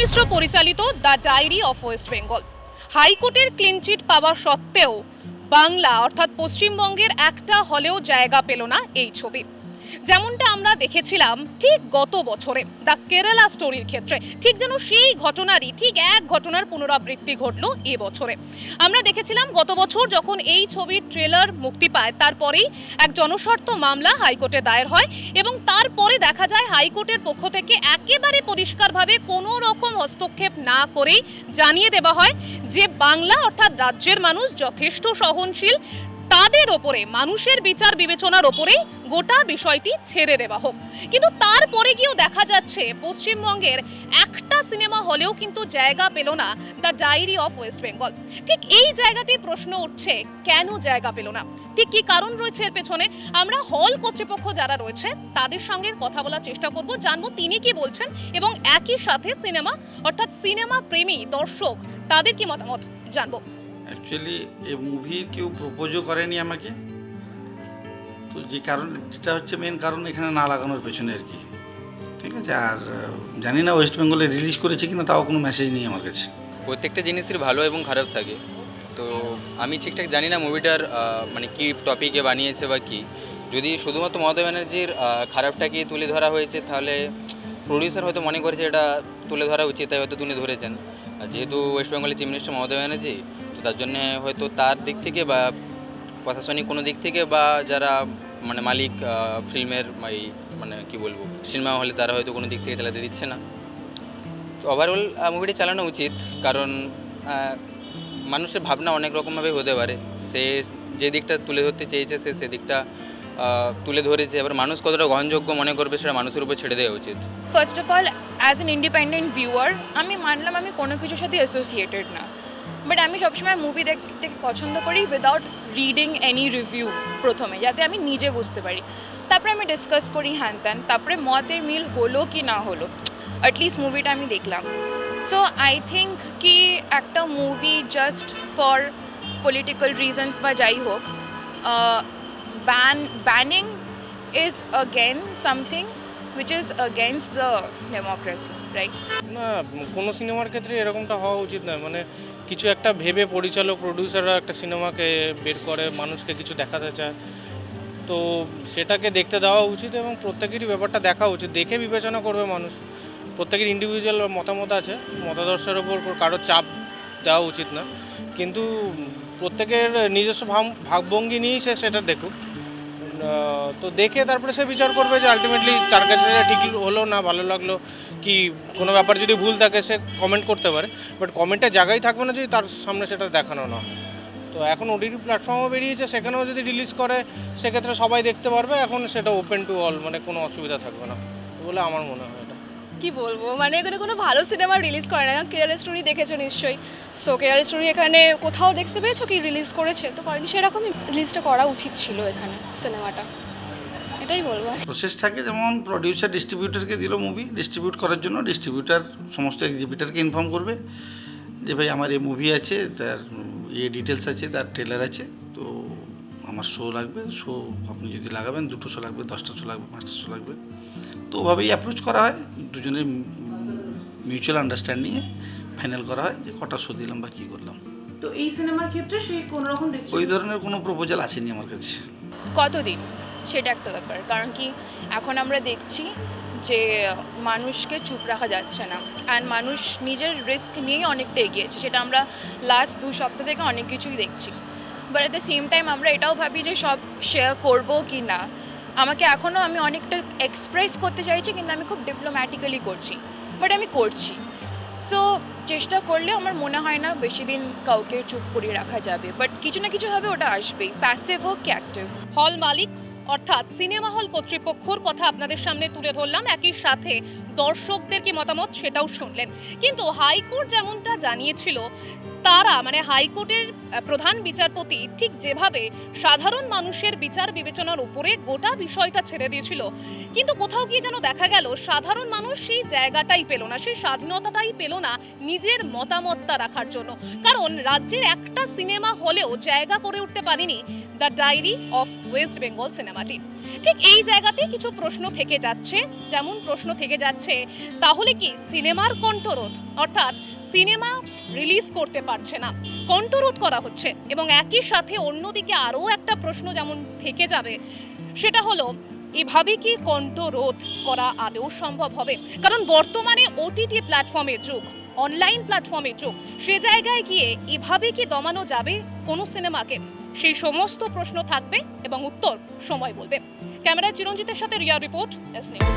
মিশ্র পরিচালিত the diary of West Bengal. হাইকোর্টের clean chit পাওয়া সত্ত্বেও বাংলা অর্থাৎ পশ্চিমবঙ্গের একটা হলেও জায়গা পেল না এই ছবি। যেমনটা আমরা দেখেছিলাম ঠিক গত বছরে দ্য কেরালা স্টোরির ক্ষেত্রে, ঠিক যেন সেই ঘটনারই ঠিক এক ঘটনার পুনরাবৃত্তি ঘটলো এবছরে। আমরা দেখেছিলাম গত বছর যখন এই ছবির ট্রেলার মুক্তি পায়, তারপরেই এক জনস্বার্থ মামলা হাইকোর্টে দায়ের হয় এবং তারপরে দেখা যায় হাইকোর্টের পক্ষ থেকে একেবারে পরিষ্কারভাবে কোনো রকম হস্তক্ষেপ না করেই জানিয়ে দেওয়া হয় যে বাংলা অর্থাৎ রাজ্যের মানুষ যথেষ্ট সহনশীল, তাদের ওপরে মানুষের বিচার বিবেচনার ওপরেই গোটা বিষয়টি ছেড়ে দেওয়া হোক। কিন্তু তারপরে গিয়েও দেখা যাচ্ছে পশ্চিমবঙ্গের একটা সিনেমা হলেও কিন্তু জায়গা পেল না the diary of West Bengal. ঠিক এই জায়গাতেই প্রশ্ন উঠছে, কেন জায়গা পেল না, ঠিক কি কারণ রয়েছে এর পেছনে? আমরা হল কর্তৃপক্ষ যারা রয়েছে তাদের সঙ্গে কথা বলার চেষ্টা করব, জানবো তিনি কি বলছেন এবং একই সাথে সিনেমা অর্থাৎ সিনেমা প্রেমী দর্শক তাদের কি মতামত জানবো। অ্যাকচুয়ালি এই মুভির কেউ প্রপোজও করেনি আমাকে, তো যে কারণ যেটা হচ্ছে মেন কারণ এখানে না লাগানোর পেছনে আর কি, ঠিক আছে। আর জানি না ওয়েস্ট বেঙ্গলে রিলিজ করেছে কিনা, তাও কোনো মেসেজ নেই আমার কাছে। প্রত্যেকটা জিনিসের ভালো এবং খারাপ থাকে, তো আমি ঠিকঠাক জানি না মুভিটার মানে কী টপিকে বানিয়েছে বা কী। যদি শুধুমাত্র মমতা ব্যানার্জির খারাপটাকে তুলে ধরা হয়েছে, তাহলে প্রডিউসার হয়তো মনে করেছে এটা তুলে ধরা উচিত, তাই হয়তো তুলে ধরেছেন। যেহেতু ওয়েস্ট বেঙ্গলের চিফ মিনিস্টার মমতা ব্যানার্জি, তো তার জন্য হয়তো তার দিক থেকে বা প্রশাসনিক কোনো দিক থেকে বা যারা মানে মালিক ফিল্মের মানে কি বলবো সিনেমা হলে, তারা হয়তো কোনো দিক থেকে চালাতে দিচ্ছে না। তো ওভারঅল মুভিটি চালানো উচিত, কারণ মানুষের ভাবনা অনেক রকমভাবে হতে পারে। সে যে দিকটা তুলে ধরতে চেয়েছে সে দিকটা তুলে ধরেছে, এবার মানুষ কতটা গ্রহণযোগ্য মনে করবে সেটা মানুষের উপর ছেড়ে দেওয়া উচিত। First of all as an independent viewer আমি মানলাম আমি কোনো কিছুর সাথে অ্যাসোসিয়েটেড না, বাট আমি সবসময় মুভি দেখতে পছন্দ করি উইদাউট রিডিং এনি রিভিউ প্রথমে, যাতে আমি নিজে বুঝতে পারি। তারপরে আমি ডিসকাস করি হ্যান ত্যান, তারপরে মতের মিল হলো কি না হলো, অ্যাটলিস্ট মুভিটা আমি দেখলাম। সো আই থিঙ্ক কি একটা movie just for political reasons বা যাই হোক, banning is again something which is against the democracy, right? না, কোনো সিনেমার ক্ষেত্রে এরকমটা হওয়া উচিত নয়। মানে কিছু একটা ভেবে পরিচালক প্রডিউসাররা একটা সিনেমাকে বের করে মানুষকে কিছু দেখাতে চায়, তো সেটাকে দেখতে দেওয়া উচিত এবং প্রত্যেকেরই ব্যাপারটা দেখা উচিত, দেখে বিবেচনা করবে মানুষ। প্রত্যেকের ইন্ডিভিজুয়াল মতামত আছে, মতাদর্শের ওপর কারো চাপ দেওয়া উচিত না, কিন্তু প্রত্যেকের নিজস্ব ভাবভঙ্গি নিয়েই সে সেটা দেখুক, তো দেখে তারপরে সে বিচার করবে যে আলটিমেটলি তার কাছে সেটা ঠিক হলো না ভালো লাগলো, কি কোনো ব্যাপার যদি ভুল থাকে সে কমেন্ট করতে পারে, বাট কমেন্টের জায়গায় থাকবে না যদি তার সামনে সেটা দেখানো না হয়। তো এখন ওটিটি প্ল্যাটফর্মও বেরিয়েছে, সেখানেও যদি রিলিজ করে সেক্ষেত্রে সবাই দেখতে পারবে, এখন সেটা ওপেন টু অল, মানে কোনো অসুবিধা থাকবে না বলে আমার মনে হয়। কি বলবো, মানে এখানে কোনো ভালো সিনেমা রিলিজ করে না। কেরালা স্টোরি দেখেছো নিশ্চয়ই, সো কেরালা স্টোরি এখানে কোথাও দেখতে পেয়েছো কি রিলিজ করেছে? তো করেনি, সেরকমই রিলিজটা করা উচিত ছিল এখানে সিনেমাটা, এটাই বলবো। প্রসেস থাকে, যেমন প্রডিউসার ডিস্ট্রিবিউটারকে দিল মুভি ডিস্ট্রিবিউট করার জন্য, ডিস্ট্রিবিউটার সমস্ত এক্সিবিটারকে ইনফর্ম করবে যে ভাই আমার এই মুভি আছে, তার ডিটেলস আছে, তার ট্রেলার আছে, তো আমার শো লাগবে, শো আপনি যদি লাগাবেন 2টো শো লাগবে, 10টা শো লাগবে, 5টা শো লাগবে। তো ওভাবেই অ্যাপ্রোচ করা হয়, দুজনের মিউচুয়াল আন্ডারস্ট্যান্ডিংয়ে ফাইনাল করা হয় যে কটা শো দিলাম বা কী করলাম। তো এই সিনেমার ক্ষেত্রে সেই কোনো রকম ওই ধরনের কোনো প্রপোজাল আসেনি আমার কাছে। কতদিন সেটা একটা ব্যাপার, কারণ কি এখন আমরা দেখছি যে মানুষকে চুপ রাখা যাচ্ছে না, অ্যান্ড মানুষ নিজের রিস্ক নিয়েই অনেকটা এগিয়েছে, সেটা আমরা লাস্ট 2 সপ্তাহ থেকে অনেক কিছুই দেখছি। But at the same time আমরা এটাও ভাবি যে সব শেয়ার করবো কি না। আমাকে এখনও আমি অনেকটা এক্সপ্রেস করতে চাইছি, কিন্তু আমি খুব ডিপ্লোম্যাটিক্যালি করছি, বাট আমি করছি। সো চেষ্টা করলে আমার মনে হয় না বেশি দিন কাউকে চুপ করিয়ে রাখা যাবে, বাট কিছু না কিছু হবে, ওটা আসবেই, প্যাসিভ হোক কি অ্যাক্টিভ। হল মালিক অর্থাৎ সিনেমা হল কর্তৃপক্ষর কথা আপনাদের সামনে তুলে ধরলাম, একই সাথে দর্শকদের কি মতামত সেটাও শুনলেন। কিন্তু হাইকোর্ট যেমনটা জানিয়েছিল তারা মানে হাইকোর্টের প্রধান বিচারপতি ঠিক যেভাবে সাধারণ মানুষের বিচার বিবেচনার উপরে গোটা বিষয়টা ছেড়ে দিয়েছিল, কিন্তু কোথাও গিয়ে যেন দেখা গেল সাধারণ মানুষ সেই জায়গাটাই পেল না, সেই স্বাধীনতাটাই পেল না নিজের মতামতটা রাখার জন্য। কারণ রাজ্যের একটা সিনেমা হলেও জায়গা করে উঠতে পারেনি the diary of West Bengal সিনেমাটি। ঠিক এই জায়গাতে কিছু প্রশ্ন থেকে যাচ্ছে, যেমন প্রশ্ন থেকে যাচ্ছে তাহলে কি সিনেমার কণ্ঠরোধ, অর্থাৎ সিনেমা রিলিজ করতে পারছে না, কণ্ঠরোধ করা হচ্ছে। এবং একই সাথে অন্যদিকে আরও একটা প্রশ্ন যেমন থেকে যাবে, সেটা হলো এভাবে কি কণ্ঠরোধ করা আদৌ সম্ভব হবে? কারণ বর্তমানে ওটিটি প্ল্যাটফর্মের যুগ, অনলাইন প্ল্যাটফর্মের যুগ, সে জায়গায় গিয়ে এভাবে কি দমানো যাবে কোনো সিনেমাকে? সেই সমস্ত প্রশ্ন থাকবে এবং উত্তর সময় বলবে। ক্যামেরায় চিরঞ্জিতের সাথে রিয়া রিপোর্ট, এস নিউজ।